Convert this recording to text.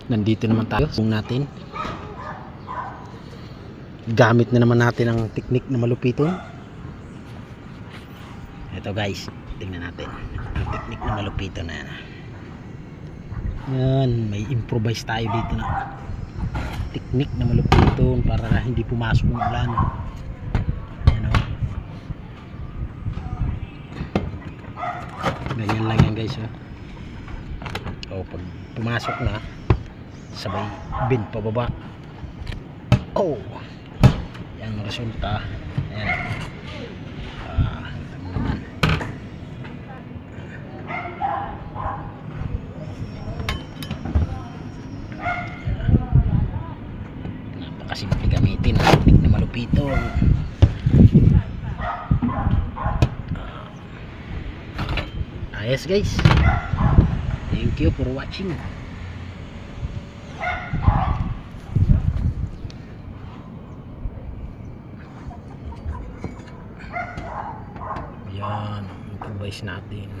Nandito naman tayo kung natin. Gamit na naman natin ang teknik na malupiton. Ito guys, tingnan natin ang teknik na malupiton na yan. Yan, may improvise tayo dito na teknik na malupiton para hindi pumasok ng ulan. Yan, oh. Ganyan lang yan guys, oh. O pag pumasok na, sabay bend pababa. Oh, yan ang resulta. Ayan. Napakasimple gamitin ang teknik na malupiton. Ayos guys, thank you for watching. Yan, improvise natin.